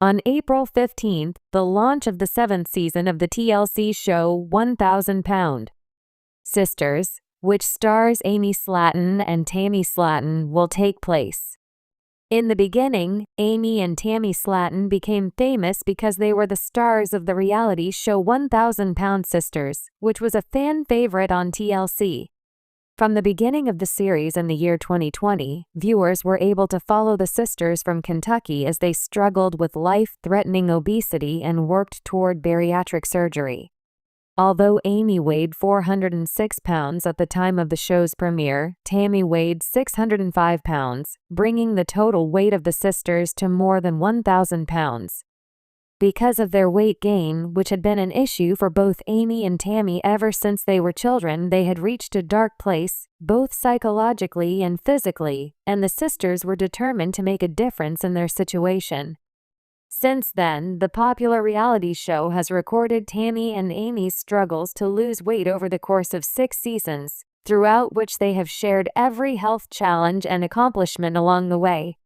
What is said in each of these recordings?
On April 15th, the launch of the 7th season of the TLC show 1,000 Pound Sisters, which stars Amy Slatton and Tammy Slatton, will take place. In the beginning, Amy and Tammy Slatton became famous because they were the stars of the reality show 1,000 Pound Sisters, which was a fan favorite on TLC. From the beginning of the series in the year 2020, viewers were able to follow the sisters from Kentucky as they struggled with life-threatening obesity and worked toward bariatric surgery. Although Amy weighed 406 pounds at the time of the show's premiere, Tammy weighed 605 pounds, bringing the total weight of the sisters to more than 1,000 pounds. Because of their weight gain, which had been an issue for both Amy and Tammy ever since they were children, they had reached a dark place, both psychologically and physically, and the sisters were determined to make a difference in their situation. Since then, the popular reality show has recorded Tammy and Amy's struggles to lose weight over the course of 6 seasons, throughout which they have shared every health challenge and accomplishment along the way.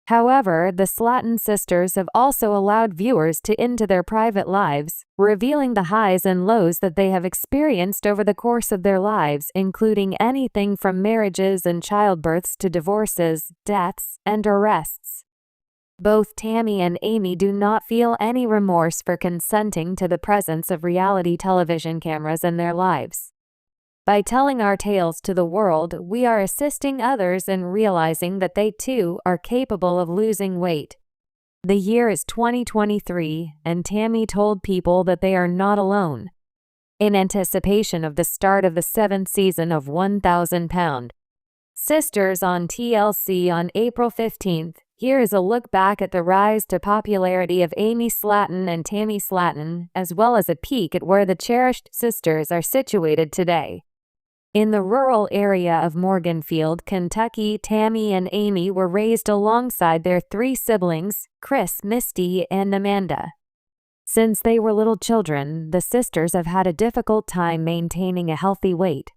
However, the Slatton sisters have also allowed viewers into their private lives, revealing the highs and lows that they have experienced over the course of their lives, including anything from marriages and childbirths to divorces, deaths, and arrests. Both Tammy and Amy do not feel any remorse for consenting to the presence of reality television cameras in their lives. By telling our tales to the world, we are assisting others in realizing that they too are capable of losing weight. The year is 2023, and Tammy told people that they are not alone. In anticipation of the start of the 7th season of 1,000 Pound Sisters on TLC on April 15th, here is a look back at the rise to popularity of Amy Slatton and Tammy Slatton, as well as a peek at where the cherished sisters are situated today. In the rural area of Morganfield, Kentucky, Tammy and Amy were raised alongside their 3 siblings, Chris, Misty, and Amanda. Since they were little children, the sisters have had a difficult time maintaining a healthy weight.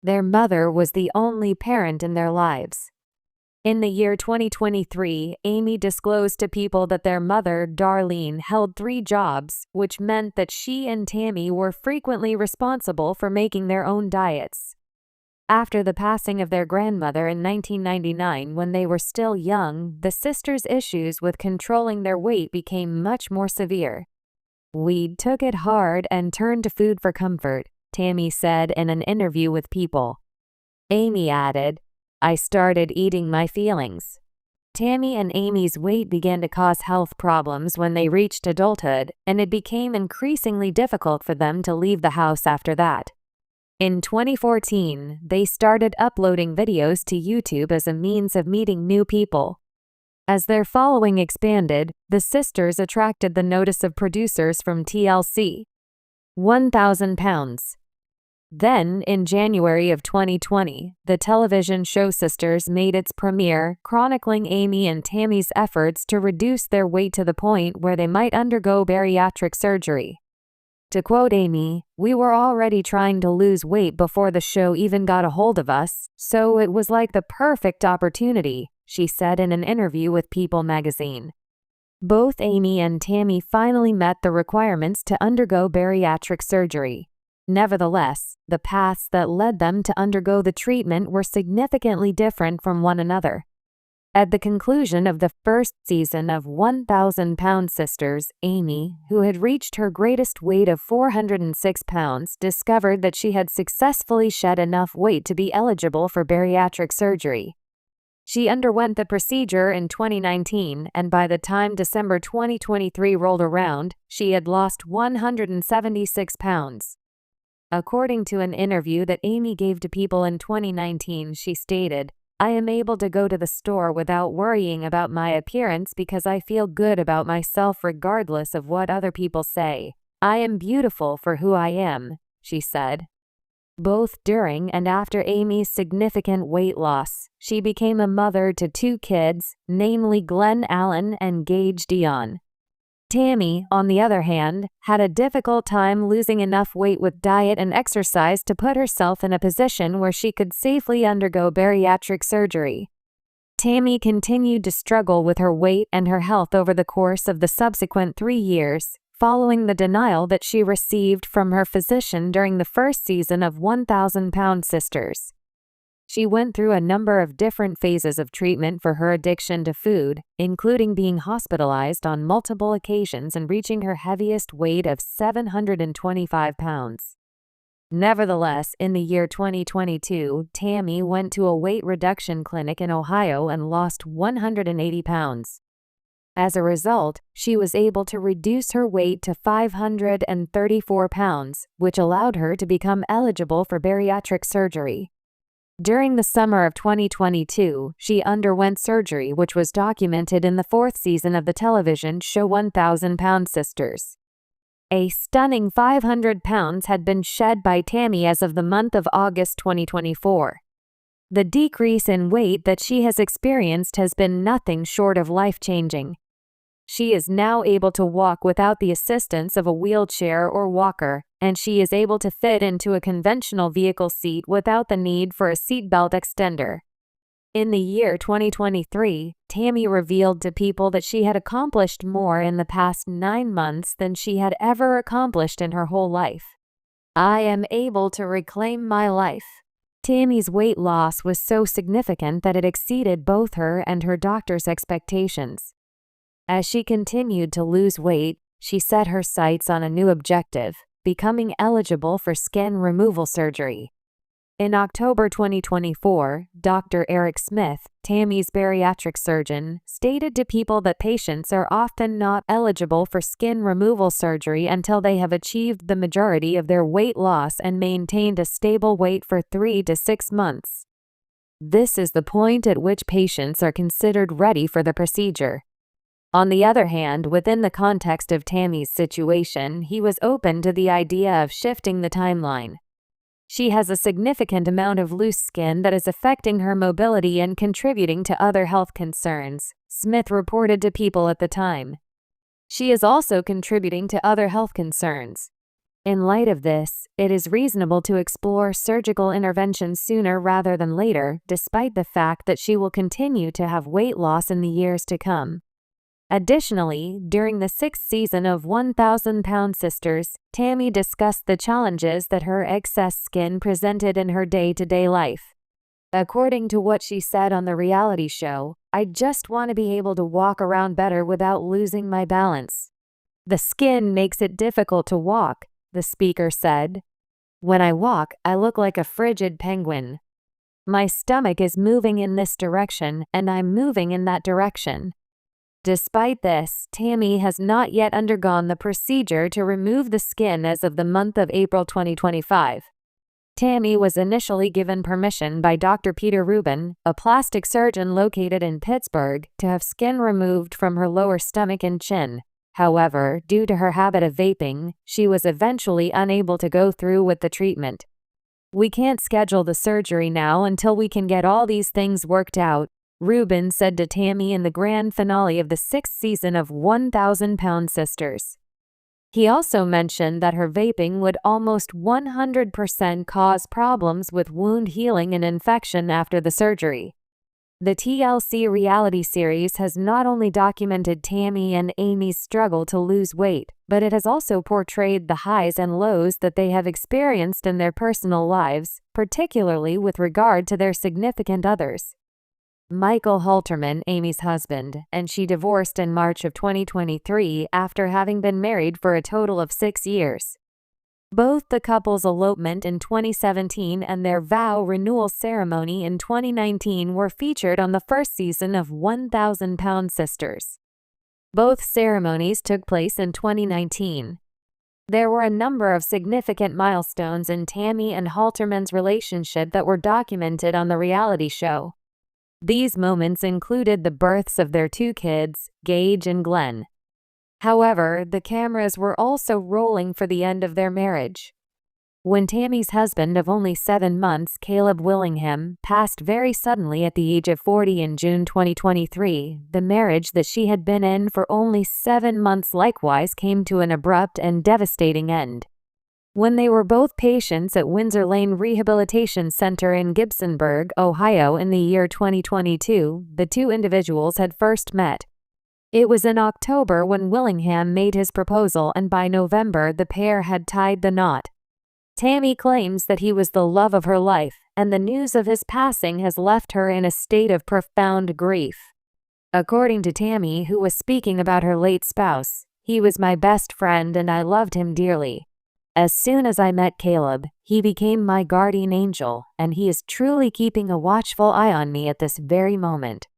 Their mother was the only parent in their lives. In the year 2023, Amy disclosed to people that their mother, Darlene, held 3 jobs, which meant that she and Tammy were frequently responsible for making their own diets. After the passing of their grandmother in 1999 when they were still young, the sisters' issues with controlling their weight became much more severe. "We took it hard and turned to food for comfort," Tammy said in an interview with People. Amy added, "I started eating my feelings." Tammy and Amy's weight began to cause health problems when they reached adulthood, and it became increasingly difficult for them to leave the house after that. In 2014, they started uploading videos to YouTube as a means of meeting new people. As their following expanded, the sisters attracted the notice of producers from TLC. 1,000 Pounds. Then, in January of 2020, the television show Sisters made its premiere, chronicling Amy and Tammy's efforts to reduce their weight to the point where they might undergo bariatric surgery. To quote Amy, "We were already trying to lose weight before the show even got a hold of us, so it was like the perfect opportunity," she said in an interview with People magazine. Both Amy and Tammy finally met the requirements to undergo bariatric surgery. Nevertheless, the paths that led them to undergo the treatment were significantly different from one another. At the conclusion of the 1st season of 1,000 Pound Sisters, Amy, who had reached her greatest weight of 406 pounds, discovered that she had successfully shed enough weight to be eligible for bariatric surgery. She underwent the procedure in 2019, and by the time December 2023 rolled around, she had lost 176 pounds. According to an interview that Amy gave to People in 2019, she stated, "I am able to go to the store without worrying about my appearance because I feel good about myself regardless of what other people say. I am beautiful for who I am," she said. Both during and after Amy's significant weight loss, she became a mother to 2 kids, namely Glenn Allen and Gage Dion. Tammy, on the other hand, had a difficult time losing enough weight with diet and exercise to put herself in a position where she could safely undergo bariatric surgery. Tammy continued to struggle with her weight and her health over the course of the subsequent 3 years, following the denial that she received from her physician during the first season of 1,000-Pound Sisters. She went through a number of different phases of treatment for her addiction to food, including being hospitalized on multiple occasions and reaching her heaviest weight of 725 pounds. Nevertheless, in the year 2022, Tammy went to a weight reduction clinic in Ohio and lost 180 pounds. As a result, she was able to reduce her weight to 534 pounds, which allowed her to become eligible for bariatric surgery. During the summer of 2022, she underwent surgery, which was documented in the 4th season of the television show 1,000-Pound Sisters. A stunning 500 pounds had been shed by Tammy as of the month of August 2024. The decrease in weight that she has experienced has been nothing short of life-changing. She is now able to walk without the assistance of a wheelchair or walker, and she is able to fit into a conventional vehicle seat without the need for a seatbelt extender. In the year 2023, Tammy revealed to people that she had accomplished more in the past 9 months than she had ever accomplished in her whole life. "I am able to reclaim my life." Tammy's weight loss was so significant that it exceeded both her and her doctor's expectations. As she continued to lose weight, she set her sights on a new objective: becoming eligible for skin removal surgery. In October 2024, Dr. Eric Smith, Tammy's bariatric surgeon, stated to people that patients are often not eligible for skin removal surgery until they have achieved the majority of their weight loss and maintained a stable weight for 3 to 6 months. This is the point at which patients are considered ready for the procedure. On the other hand, within the context of Tammy's situation, he was open to the idea of shifting the timeline. She has a significant amount of loose skin that is affecting her mobility and contributing to other health concerns, Smith reported to people at the time. She is also contributing to other health concerns. In light of this, it is reasonable to explore surgical intervention sooner rather than later, despite the fact that she will continue to have weight loss in the years to come. Additionally, during the 6th season of 1,000-Pound Sisters, Tammy discussed the challenges that her excess skin presented in her day-to-day life. According to what she said on the reality show, "I just want to be able to walk around better without losing my balance. The skin makes it difficult to walk," the speaker said. "When I walk, I look like a frigid penguin. My stomach is moving in this direction, and I'm moving in that direction." Despite this, Tammy has not yet undergone the procedure to remove the skin as of the month of April 2025. Tammy was initially given permission by Dr. Peter Rubin, a plastic surgeon located in Pittsburgh, to have skin removed from her lower stomach and chin. However, due to her habit of vaping, she was eventually unable to go through with the treatment. "We can't schedule the surgery now until we can get all these things worked out," Rubin said to Tammy in the grand finale of the 6th season of 1,000-Pound Sisters. He also mentioned that her vaping would almost 100% cause problems with wound healing and infection after the surgery. The TLC reality series has not only documented Tammy and Amy's struggle to lose weight, but it has also portrayed the highs and lows that they have experienced in their personal lives, particularly with regard to their significant others. Michael Halterman, Amy's husband, and she divorced in March of 2023 after having been married for a total of 6 years. Both the couple's elopement in 2017 and their vow renewal ceremony in 2019 were featured on the 1st season of 1,000-Pound Sisters. Both ceremonies took place in 2019. There were a number of significant milestones in Tammy and Halterman's relationship that were documented on the reality show. These moments included the births of their 2 kids, Gage and Glenn. However, the cameras were also rolling for the end of their marriage. When Tammy's husband of only 7 months, Caleb Willingham, passed very suddenly at the age of 40 in June 2023, the marriage that she had been in for only 7 months likewise came to an abrupt and devastating end. When they were both patients at Windsor Lane Rehabilitation Center in Gibsonburg, Ohio in the year 2022, the two individuals had first met. It was in October when Willingham made his proposal, and by November the pair had tied the knot. Tammy claims that he was the love of her life, and the news of his passing has left her in a state of profound grief. According to Tammy, who was speaking about her late spouse, "He was my best friend and I loved him dearly. As soon as I met Caleb, he became my guardian angel, and he is truly keeping a watchful eye on me at this very moment."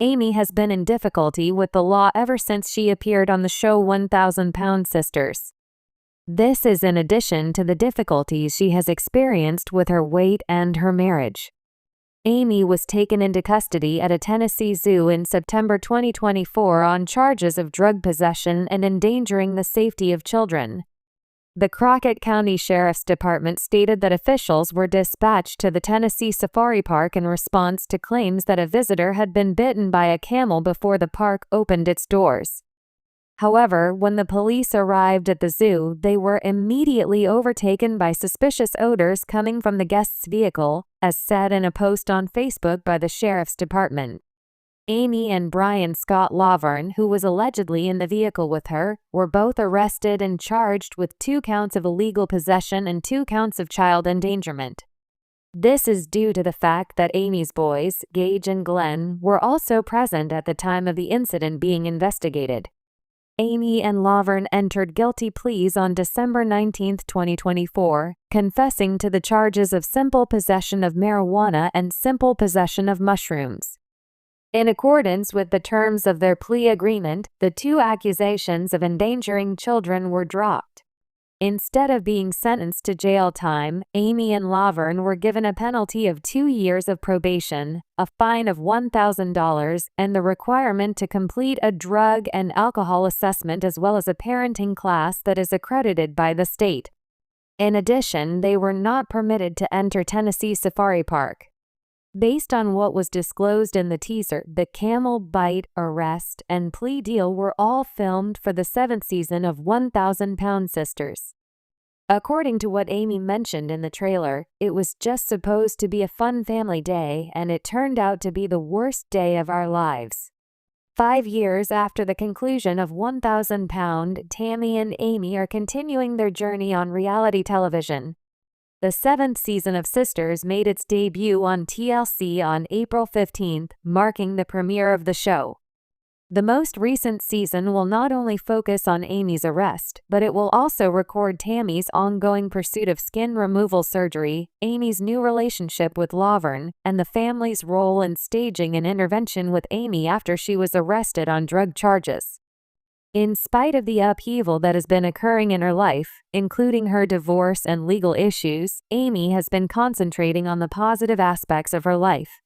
Amy has been in difficulty with the law ever since she appeared on the show 1,000-Pound Sisters. This is in addition to the difficulties she has experienced with her weight and her marriage. Amy was taken into custody at a Tennessee zoo in September 2024 on charges of drug possession and endangering the safety of children. The Crockett County Sheriff's Department stated that officials were dispatched to the Tennessee Safari Park in response to claims that a visitor had been bitten by a camel before the park opened its doors. However, when the police arrived at the zoo, they were immediately overtaken by suspicious odors coming from the guest's vehicle, as said in a post on Facebook by the Sheriff's Department. Amy and Brian Scott Laverne, who was allegedly in the vehicle with her, were both arrested and charged with 2 counts of illegal possession and 2 counts of child endangerment. This is due to the fact that Amy's boys, Gage and Glenn, were also present at the time of the incident being investigated. Amy and Laverne entered guilty pleas on December 19, 2024, confessing to the charges of simple possession of marijuana and simple possession of mushrooms. In accordance with the terms of their plea agreement, the 2 accusations of endangering children were dropped. Instead of being sentenced to jail time, Amy and Laverne were given a penalty of 2 years of probation, a fine of $1,000, and the requirement to complete a drug and alcohol assessment as well as a parenting class that is accredited by the state. In addition, they were not permitted to enter Tennessee Safari Park. Based on what was disclosed in the teaser, the camel bite, arrest, and plea deal were all filmed for the 7th season of 1,000-Pound Sisters. According to what Amy mentioned in the trailer, it was just supposed to be a fun family day, and it turned out to be the worst day of our lives. 5 years after the conclusion of 1,000-Pound, Tammy and Amy are continuing their journey on reality television. The 7th season of Sisters made its debut on TLC on April 15, marking the premiere of the show. The most recent season will not only focus on Amy's arrest, but it will also record Tammy's ongoing pursuit of skin removal surgery, Amy's new relationship with Laverne, and the family's role in staging an intervention with Amy after she was arrested on drug charges. In spite of the upheaval that has been occurring in her life, including her divorce and legal issues, Amy has been concentrating on the positive aspects of her life.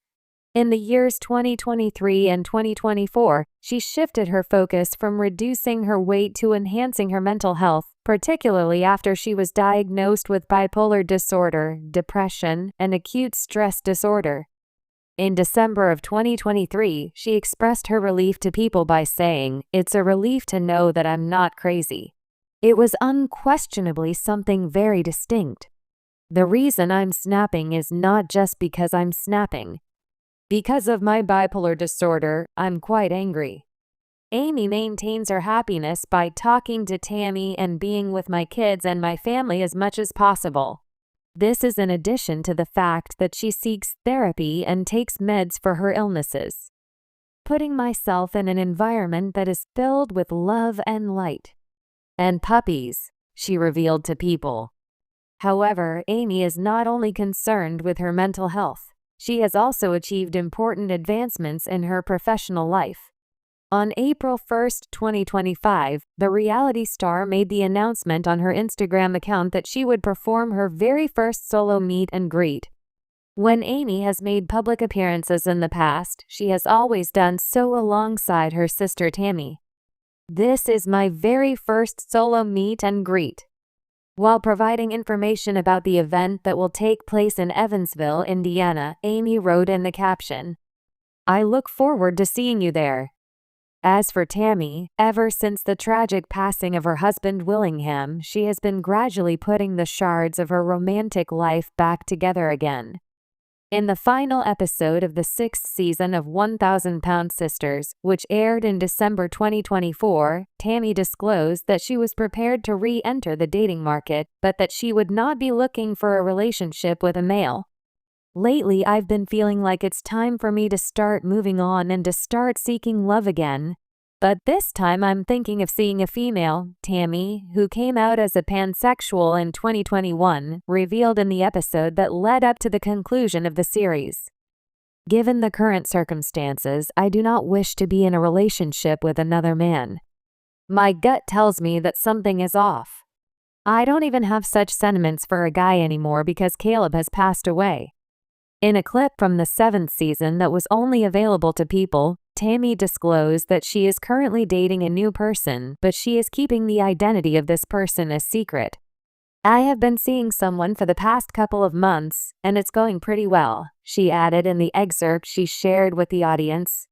In the years 2023 and 2024, she shifted her focus from reducing her weight to enhancing her mental health, particularly after she was diagnosed with bipolar disorder, depression, and acute stress disorder. In December of 2023, she expressed her relief to people by saying, "It's a relief to know that I'm not crazy. It was unquestionably something very distinct. The reason I'm snapping is not just because I'm snapping. Because of my bipolar disorder, I'm quite angry." Amy maintains her happiness by talking to Tammy and being with my kids and my family as much as possible. This is in addition to the fact that she seeks therapy and takes meds for her illnesses. "Putting myself in an environment that is filled with love and light. And puppies," she revealed to People. However, Amy is not only concerned with her mental health, she has also achieved important advancements in her professional life. On April 1, 2025, the reality star made the announcement on her Instagram account that she would perform her very first solo meet and greet. When Amy has made public appearances in the past, she has always done so alongside her sister Tammy. "This is my very first solo meet and greet." While providing information about the event that will take place in Evansville, Indiana, Amy wrote in the caption, "I look forward to seeing you there. As for Tammy, ever since the tragic passing of her husband Willingham, she has been gradually putting the shards of her romantic life back together again. In the final episode of the 6th season of 1,000-Pound Sisters, which aired in December 2024, Tammy disclosed that she was prepared to re-enter the dating market, but that she would not be looking for a relationship with a male. Lately, I've been feeling like it's time for me to start moving on and to start seeking love again. But this time I'm thinking of seeing a female, Tammy, who came out as a pansexual in 2021, revealed in the episode that led up to the conclusion of the series. Given the current circumstances, I do not wish to be in a relationship with another man. My gut tells me that something is off. I don't even have such sentiments for a guy anymore because Caleb has passed away. In a clip from the 7th season that was only available to People, Tammy disclosed that she is currently dating a new person, but she is keeping the identity of this person a secret. I have been seeing someone for the past couple of months, and it's going pretty well, she added in the excerpt she shared with the audience.